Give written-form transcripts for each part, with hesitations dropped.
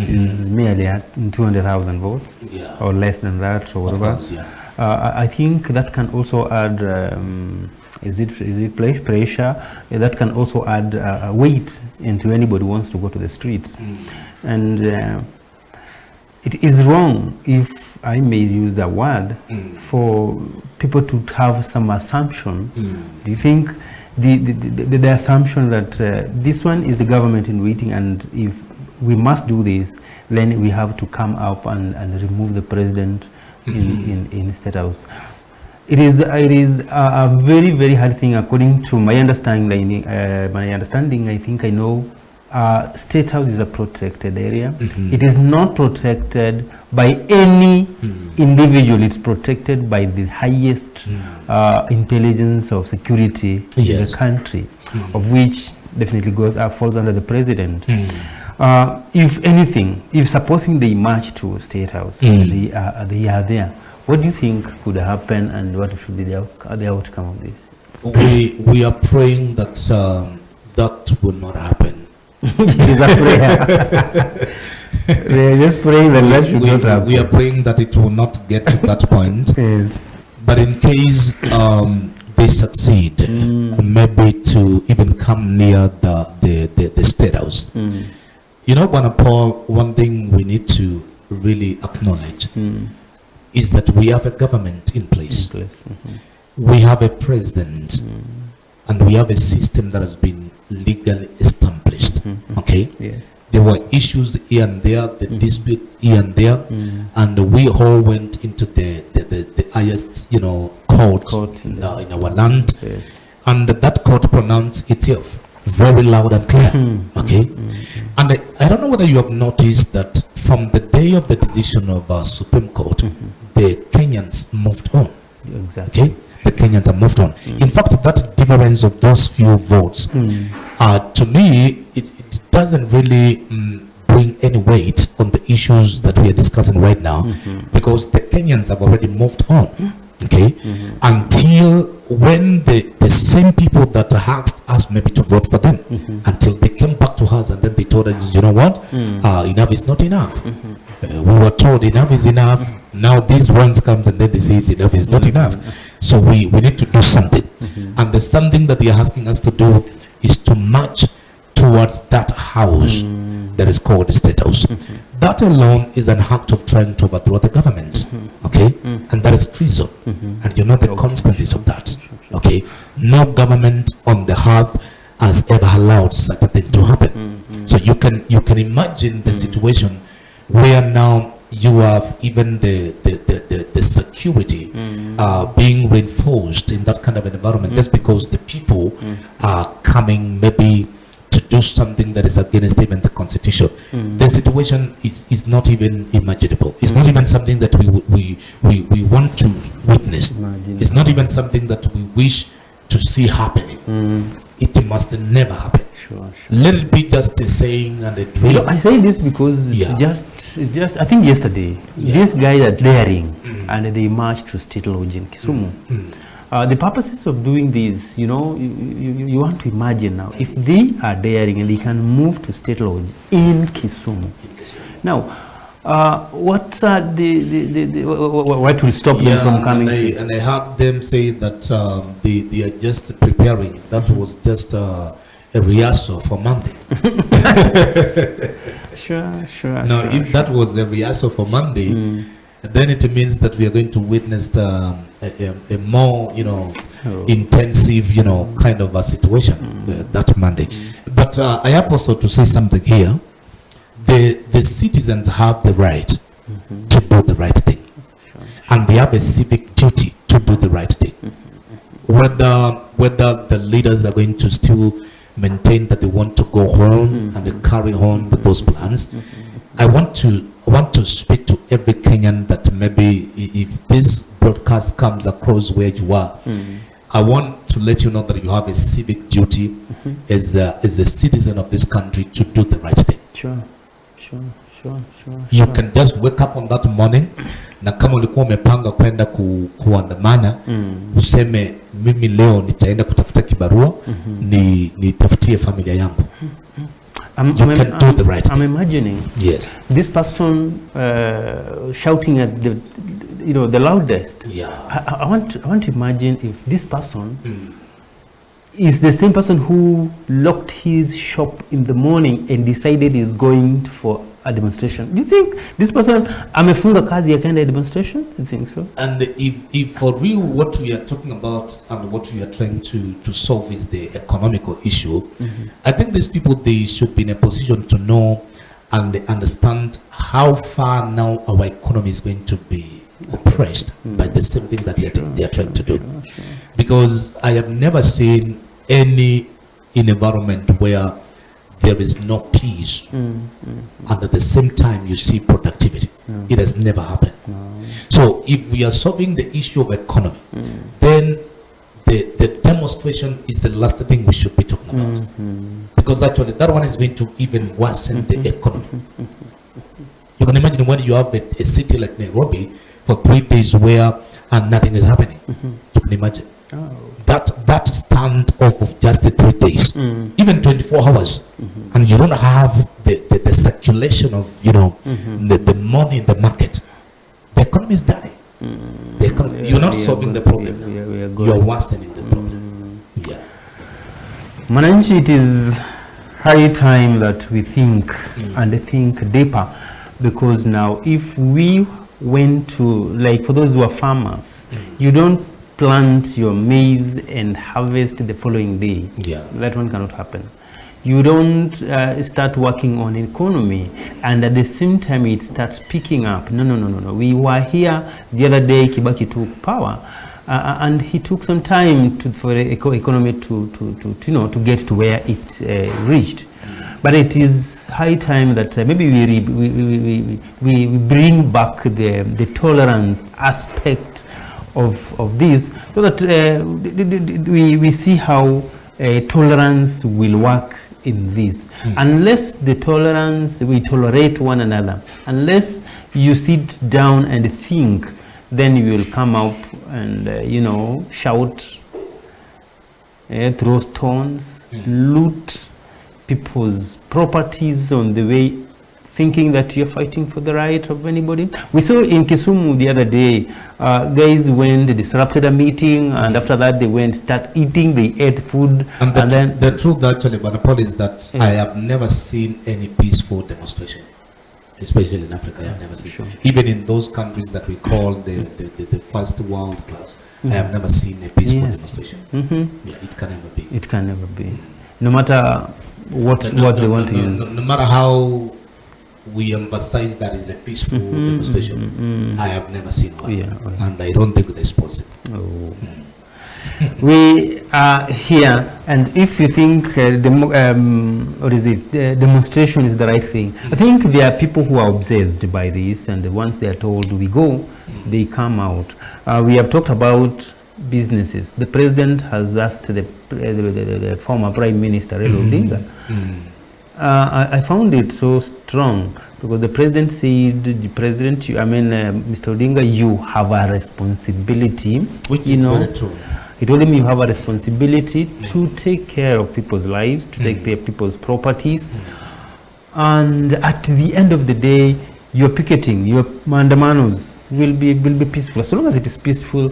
is merely at 200,000 votes, or less than that, or whatever. Course, I think that can also add, is it pressure? That can also add weight into anybody who wants to go to the streets. And it is wrong, if I may use the word, for people to have some assumption. Do you think the assumption that this one is the government in waiting, and if we must do this, then we have to come up and remove the president in State House? It is a very, very hard thing, according to my understanding. I think I know State House is a protected area. It is not protected by any individual. It's protected by the highest intelligence of security in the country, of which definitely falls under the president. If anything, if supposing they march to State House, they are there, what do you think could happen, and what should be the outcome of this? We are praying that that will not happen. It is a prayer. They are just praying that that should not happen. We are praying that it will not get to that point. Yes. But in case they succeed, maybe to even come near the State House. You know, Paul, one thing we need to really acknowledge is that we have a government in place. We have a president, and we have a system that has been legally established. Okay? Yes. There were issues here and there, the disputes here and there, and we all went into the highest, court in our land, and that court pronounced itself very loud and clear. Okay? And I don't know whether you have noticed that from the day of the decision of our Supreme Court, the Kenyans moved on. Exactly. Okay? The Kenyans have moved on. In fact, that difference of those few votes, to me, it doesn't really bring any weight on the issues that we are discussing right now, because the Kenyans have already moved on. Okay? Until when the same people that asked us maybe to vote for them, until they came back to us and then they told us, you know what, enough is not enough. We were told enough is enough. Now these ones comes and then they say enough is not enough. So we need to do something. And the something that they are asking us to do is to march towards that house that is called the State House. That alone is an act of trying to overthrow the government. Okay? And that is treason. And you know the consequences of that. Okay? No government on the earth has ever allowed such a thing to happen. So you can imagine the situation where now you have even the security being reinforced in that kind of an environment, just because the people are coming maybe to do something that is against even the constitution. The situation is not even imaginable. It's not even something that we want to witness. It's not even something that we wish to see happening. It must never happen. Let it be just a saying and a dream. I say this because it's just I think yesterday this guy are daring and they marched to State Lodge in Kisumu. The purposes of doing this, you want to imagine now, if they are daring and they can move to State Lodge in Kisumu. Now, what are what will stop them from coming? And I heard them say that they are just preparing. That was just a rehearsal for Monday. Sure. Now, if that was a rehearsal for Monday, then it means that we are going to witness a more, intensive, kind of a situation that Monday. But I have also to say something here. The citizens have the right to do the right thing, and they have a civic duty to do the right thing. Whether the leaders are going to still maintain that they want to go on and they carry on with those plans. I want to speak to every Kenyan that maybe if this broadcast comes across where you are, I want to let you know that you have a civic duty as a citizen of this country to do the right thing. Sure. You can just wake up on that morning na kama ulikuwa umepanga kwenda kuandamana useme mimi leo nitaenda kutafuta kibarua nitafutie familia yangu. you can do the right I'm thing. imagining Yes. this person shouting at the loudest. Yeah. I want to imagine if this person is the same person who locked his shop in the morning and decided he's going for a demonstration. Do you think this person amefunga kazi akaenda demonstration? Do you think so? And if for real what we are talking about and what we are trying to solve is the economical issue, I think these people, they should be in a position to know and they understand how far now our economy is going to be oppressed by the same thing that they are trying to do. Because I have never seen any environment where there is no peace and at the same time you see productivity. It has never happened. So if we are solving the issue of economy, then the demonstration is the last thing we should be talking about. Because actually that one is going to even worsen the economy. You can imagine when you have a city like Nairobi for 3 days where nothing is happening. You can imagine. That stand off of just the 3 days, even 24 hours, and you don't have the circulation of the money in the market. The economy is dying. The economy, you're not solving the problem. You are worsening the problem. Yeah. Mananchi, it is high time that we think and think deeper, because now if we went to, like, for those who are farmers, you don't plant your maize and harvest the following day. Yeah. That one cannot happen. You don't start working on economy and at the same time it starts picking up. No. We were here the other day, Kibaki took power and he took some time for the economy to get to where it reached. But it is high time that maybe we bring back the tolerance aspect of this, so that we see how tolerance will work in this. Unless the tolerance, we tolerate one another, unless you sit down and think, then you will come up and shout, throw stones, loot people's properties on the way, thinking that you're fighting for the right of anybody. We saw in Kisumu the other day, guys went, they disrupted a meeting, and after that they went, start eating, they ate food. And then the truth actually, Banapol, is that I have never seen any peaceful demonstration, especially in Africa. I have never seen. Sure. Even in those countries that we call the first world class, I have never seen a peaceful demonstration. Yeah, it can never be. It can never be. No matter what they want to use. No matter how we emphasize that is a peaceful demonstration, I have never seen one. And I don't think it's possible. We are here, and if you think the demonstration is the right thing, I think there are people who are obsessed by this, and once they are told we go, they come out. We have talked about businesses. The president has asked the former Prime Minister, Odinga. I found it so strong because the president said, Mr. Odinga, you have a responsibility. Which is very true. He told him you have a responsibility to take care of people's lives, to take care of people's properties. And at the end of the day, your picketing, your mandamanos will be peaceful. As long as it is peaceful,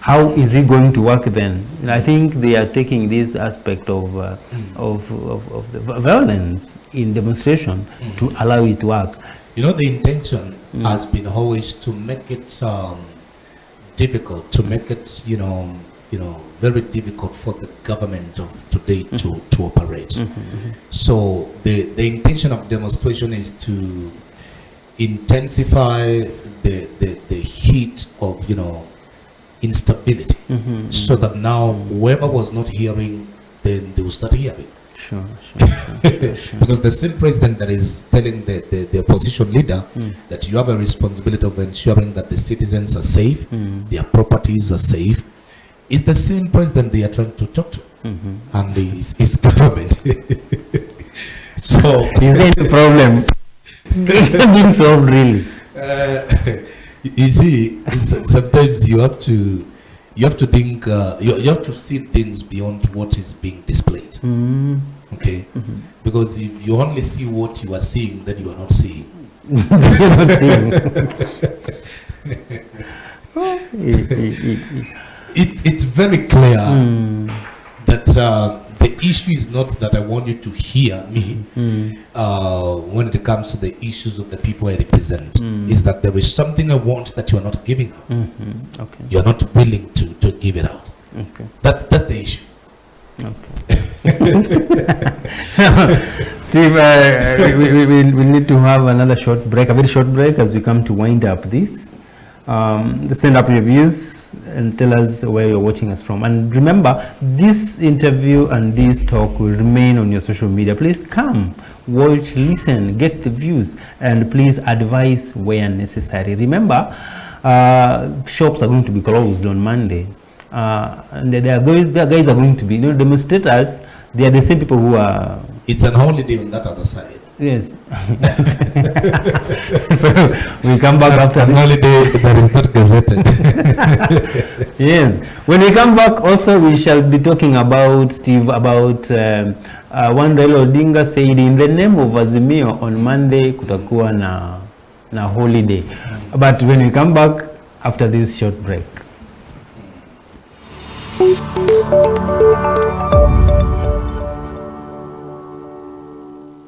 how is it going to work then? And I think they are taking this aspect of the violence in demonstration to allow it to work. The intention has been always to make it difficult, to make it very difficult for the government of today to operate. So the intention of demonstration is to intensify the heat of instability, so that now whoever was not hearing, then they will start hearing. Sure. Because the same president that is telling the opposition leader that you have a responsibility of ensuring that the citizens are safe, their properties are safe, is the same president they are trying to talk to, and his government. So is there any problem being solved really? You see, sometimes you have to think, you have to see things beyond what is being displayed. Okay, Because if you only see what you are seeing, then you are not seeing. You're not seeing. It's very clear that the issue is not that I want you to hear me when it comes to the issues of the people I represent. Is that there is something I want that you are not giving out. Okay. You are not willing to give it out. Okay. That's the issue. Okay. Steve, we need to have another short break, a very short break, as we come to wind up this. Send up your views and tell us where you're watching us from. And remember, this interview and this talk will remain on your social media. Please come, watch, listen, get the views, and please advise where necessary. Remember, shops are going to be closed on Monday. And their guys are going to be, demonstrators. They are the same people who are. It's an holiday on that other side. Yes. So we come back after an holiday that is not gazetted. Yes. When we come back, also we shall be talking about, Steve, about one Raila Odinga said in the name of Azimio on Monday kutakuwa na holiday. But when we come back after this short break.